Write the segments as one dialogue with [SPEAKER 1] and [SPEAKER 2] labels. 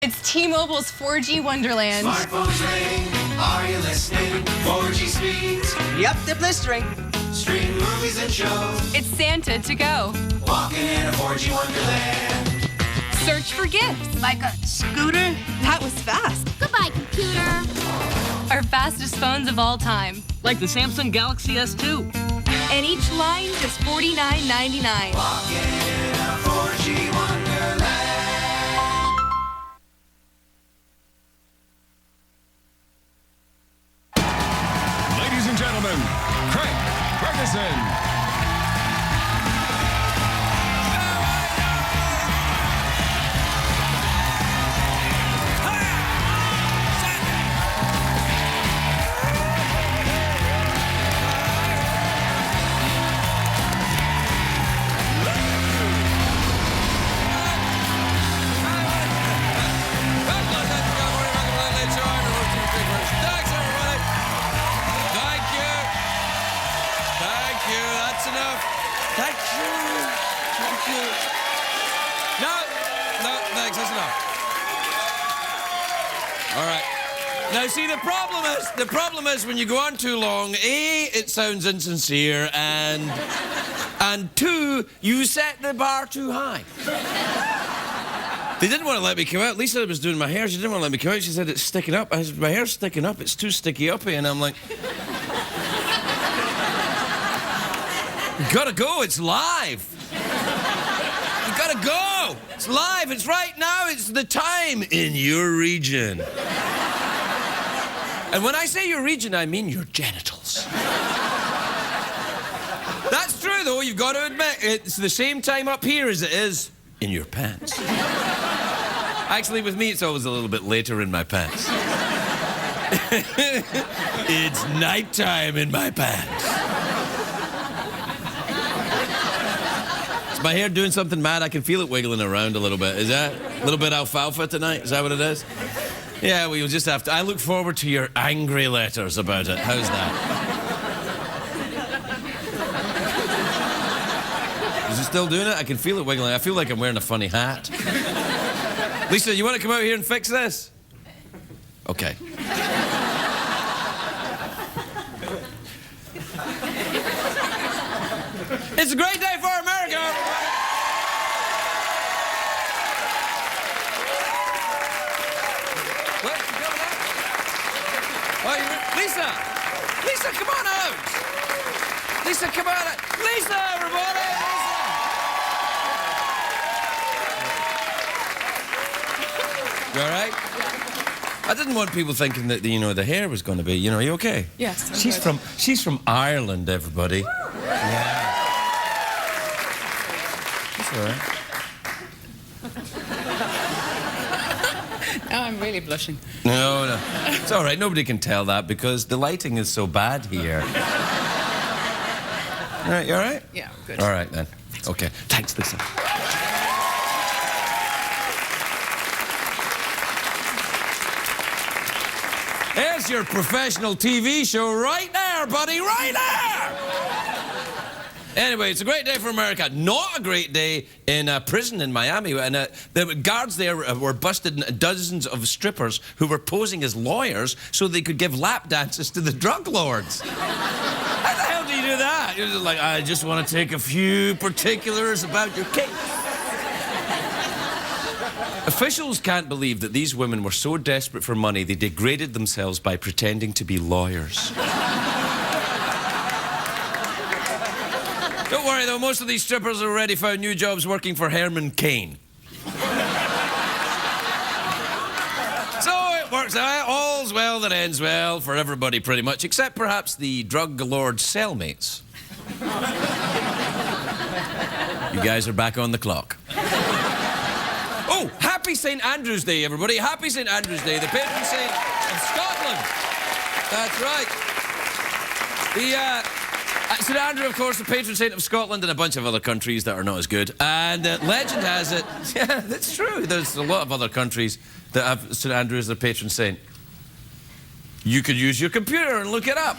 [SPEAKER 1] It's T-Mobile's 4G Wonderland.
[SPEAKER 2] Smartphones ring, are you listening? 4G speeds.
[SPEAKER 3] Yep, they're blistering.
[SPEAKER 2] Stream movies and shows.
[SPEAKER 1] It's Santa to go.
[SPEAKER 2] Walking in a 4G Wonderland.
[SPEAKER 1] Search for gifts.
[SPEAKER 3] Like a scooter?
[SPEAKER 1] That was fast.
[SPEAKER 4] Goodbye, computer.
[SPEAKER 1] Our fastest phones of all time.
[SPEAKER 3] Like the Samsung Galaxy S2.
[SPEAKER 1] And each line just $49.99.
[SPEAKER 2] Walking in a 4G Wonderland.
[SPEAKER 5] Ladies and gentlemen, Craig Ferguson.
[SPEAKER 6] Thank you. No, thanks, that's enough. All right. Now, see, the problem is when you go on too long, A, it sounds insincere, and two, you set the bar too high. They didn't want to let me come out. Lisa was doing my hair. She didn't want to let me come out. She said, it's sticking up. I said, my hair's sticking up. It's too sticky-uppy. And I'm like... You gotta go, it's live. You gotta go. It's live, it's right now, it's the time in your region. And when I say your region, I mean your genitals. That's true, though, you've got to admit, it's the same time up here as it is in your pants. Actually, with me, it's always a little bit later in my pants. It's nighttime in my pants. My hair doing something mad? I can feel it wiggling around a little bit. Is that a little bit alfalfa tonight? Is that what it is? Yeah, well, you'll just have to... I look forward to your angry letters about it. How's that? Is it still doing it? I can feel it wiggling. I feel like I'm wearing a funny hat. Lisa, you want to come out here and fix this? Okay. It's a great day for America! What? You coming out? Oh, Lisa! Lisa, come on out! Lisa, come on out! Lisa, everybody! Lisa! You all right? I didn't want people thinking that, the hair was going to be, are you okay?
[SPEAKER 1] Yes,
[SPEAKER 5] She's from Ireland, everybody. Yeah. That's all right.
[SPEAKER 7] Now I'm really blushing.
[SPEAKER 5] No. It's all right. Nobody can tell that because the lighting is so bad here. All right, you all right?
[SPEAKER 7] Yeah, I'm good.
[SPEAKER 5] All right, then. Okay. Thanks, Lisa. There's your professional TV show right there, buddy, right there! Anyway, it's a great day for America. Not a great day in a prison in Miami. And the guards there were busted dozens of strippers who were posing as lawyers so they could give lap dances to the drug lords. How the hell do you do that? You're just like, I just want to take a few particulars about your case. Officials can't believe that these women were so desperate for money they degraded themselves by pretending to be lawyers. Don't worry, though, most of these strippers have already found new jobs working for Herman Cain. So it works out. All's well that ends well for everybody, pretty much, except perhaps the drug lord cellmates. You guys are back on the clock. Oh, happy St. Andrew's Day, everybody. Happy St. Andrew's Day, the patron saint of Scotland. That's right. St. Andrew, of course, the patron saint of Scotland and a bunch of other countries that are not as good. And legend has it... Yeah, that's true. There's a lot of other countries that have St. Andrew as their patron saint. You could use your computer and look it up.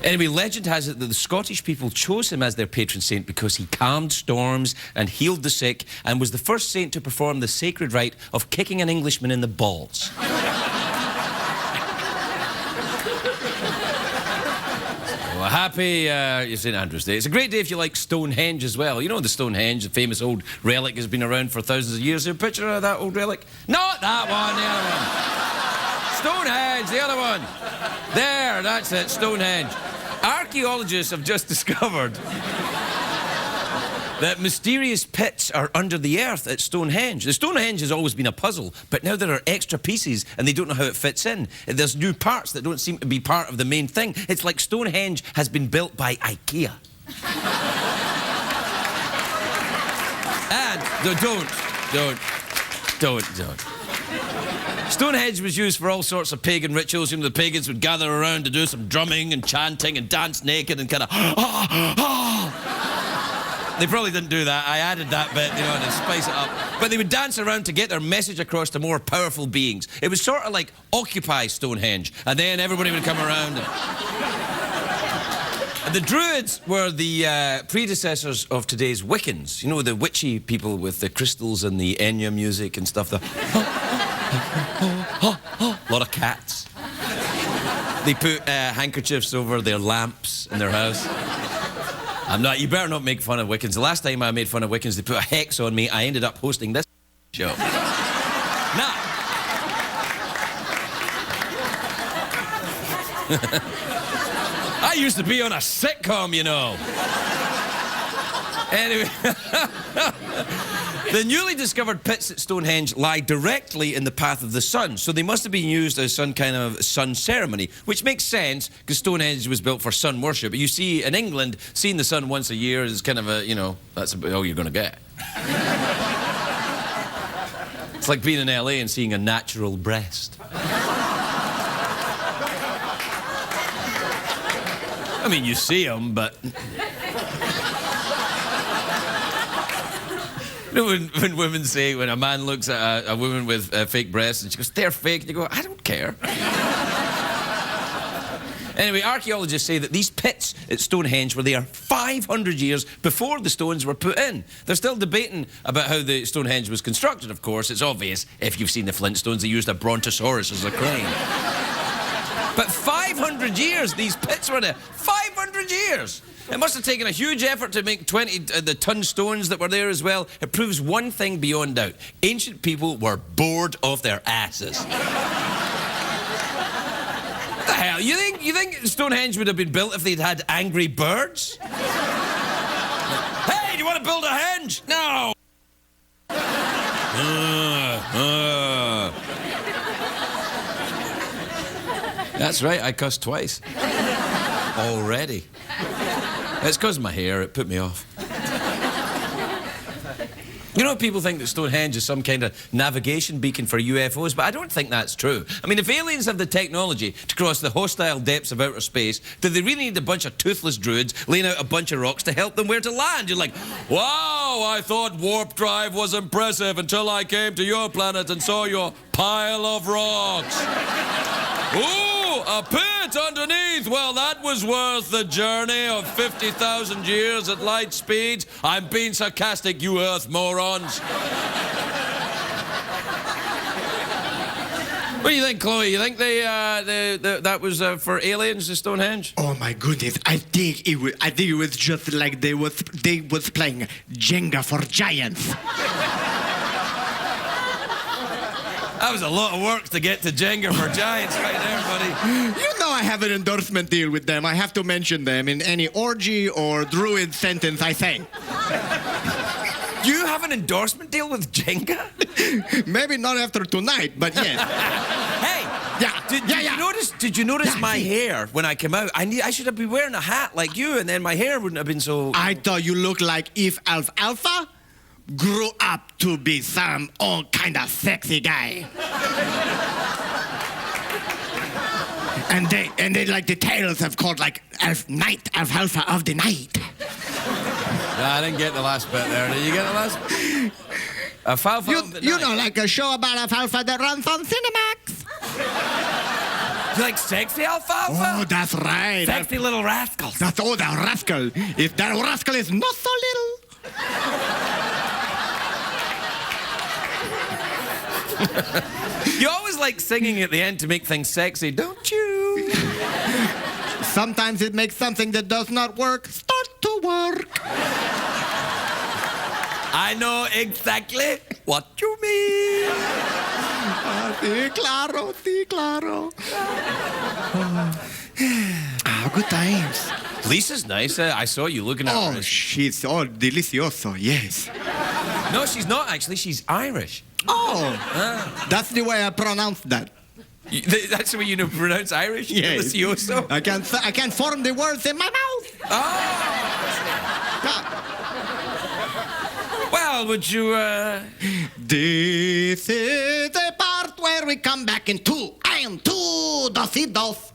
[SPEAKER 5] Anyway, legend has it that the Scottish people chose him as their patron saint because he calmed storms and healed the sick and was the first saint to perform the sacred rite of kicking an Englishman in the balls. Well, happy St. Andrew's Day. It's a great day if you like Stonehenge as well. You know the Stonehenge, the famous old relic, has been around for thousands of years. Is there a picture of that old relic? Not that one, the other one. Stonehenge, the other one. There, that's it, Stonehenge. Archaeologists have just discovered that mysterious pits are under the earth at Stonehenge. The Stonehenge has always been a puzzle, but now there are extra pieces and they don't know how it fits in. There's new parts that don't seem to be part of the main thing. It's like Stonehenge has been built by IKEA. And don't. Stonehenge was used for all sorts of pagan rituals. You know, the pagans would gather around to do some drumming and chanting and dance naked and kind of They probably didn't do that. I added that bit, you know, to spice it up. But they would dance around to get their message across to more powerful beings. It was sort of like Occupy Stonehenge. And then everybody would come around. And the Druids were the predecessors of today's Wiccans. You know, the witchy people with the crystals and the Enya music and stuff. A lot of cats. They put handkerchiefs over their lamps in their house. You better not make fun of Wiccans. The last time I made fun of Wiccans, they put a hex on me. I ended up hosting this show. Now. I used to be on a sitcom, you know. Anyway. The newly discovered pits at Stonehenge lie directly in the path of the sun, so they must have been used as some kind of sun ceremony, which makes sense because Stonehenge was built for sun worship. But you see, in England, seeing the sun once a year is kind of a, you know, that's about all you're going to get. It's like being in LA and seeing a natural breast. I mean, you see them, but... You know, when women say, when a man looks at a woman with fake breasts and she goes, they're fake, and you go, I don't care. Anyway, archaeologists say that these pits at Stonehenge were there 500 years before the stones were put in. They're still debating about how the Stonehenge was constructed, of course. It's obvious, if you've seen the Flintstones, they used a brontosaurus as a crane. But 500 years, these pits were there. 500 years! It must have taken a huge effort to make 20 the ton stones that were there as well. It proves one thing beyond doubt. Ancient people were bored off their asses. What the hell? You think Stonehenge would have been built if they'd had angry birds? Hey, do you want to build a henge? No! That's right, I cussed twice. Already. It's because of my hair, it put me off. You know, people think that Stonehenge is some kind of navigation beacon for UFOs, but I don't think that's true. I mean, if aliens have the technology to cross the hostile depths of outer space, do they really need a bunch of toothless druids laying out a bunch of rocks to help them where to land? You're like, wow, I thought warp drive was impressive until I came to your planet and saw your pile of rocks. Ooh, a pit underneath. Well, that was worth the journey of 50,000 years at light speed. I'm being sarcastic, you Earth morons. What do you think, Chloe? You think that was for aliens, the Stonehenge?
[SPEAKER 4] Oh my goodness! I think it was just like they was playing Jenga for giants.
[SPEAKER 5] That was a lot of work to get to Jenga for giants right there, buddy.
[SPEAKER 4] You know I have an endorsement deal with them. I have to mention them in any orgy or druid sentence I say.
[SPEAKER 5] You have an endorsement deal with Jenga?
[SPEAKER 4] Maybe not after tonight, but yes.
[SPEAKER 5] Hey! Did you notice my hair when I came out? I should have been wearing a hat like you, and then my hair wouldn't have been so...
[SPEAKER 4] I thought you looked like if Alfalfa grew up to be some old kind of sexy guy. and they like the tales have called like Night Alfalfa of the Night.
[SPEAKER 5] No, I didn't get the last bit there. Did you get the last bit? Alfalfa of the Night.
[SPEAKER 4] You know, like a show about Alfalfa that runs on Cinemax.
[SPEAKER 5] You like sexy alfalfa?
[SPEAKER 4] Oh, that's right.
[SPEAKER 5] Sexy little rascals.
[SPEAKER 4] That's all that rascal. If that rascal is not so little.
[SPEAKER 5] You always like singing at the end to make things sexy, don't you?
[SPEAKER 4] Sometimes it makes something that does not work start to work.
[SPEAKER 5] I know exactly what you mean.
[SPEAKER 4] Sí, claro, sí, claro. Good times.
[SPEAKER 5] Lisa's nice. I saw you looking at her.
[SPEAKER 4] Oh, she's all delicioso, yes.
[SPEAKER 5] No, she's not actually. She's Irish.
[SPEAKER 4] Oh, that's the way I pronounce that.
[SPEAKER 5] That's the way you know pronounce Irish?
[SPEAKER 4] Yes.
[SPEAKER 5] Delicioso?
[SPEAKER 4] I can form the words in my mouth.
[SPEAKER 5] Well, would you,
[SPEAKER 4] This is the part where we come back in 2 and 2 dos y dos.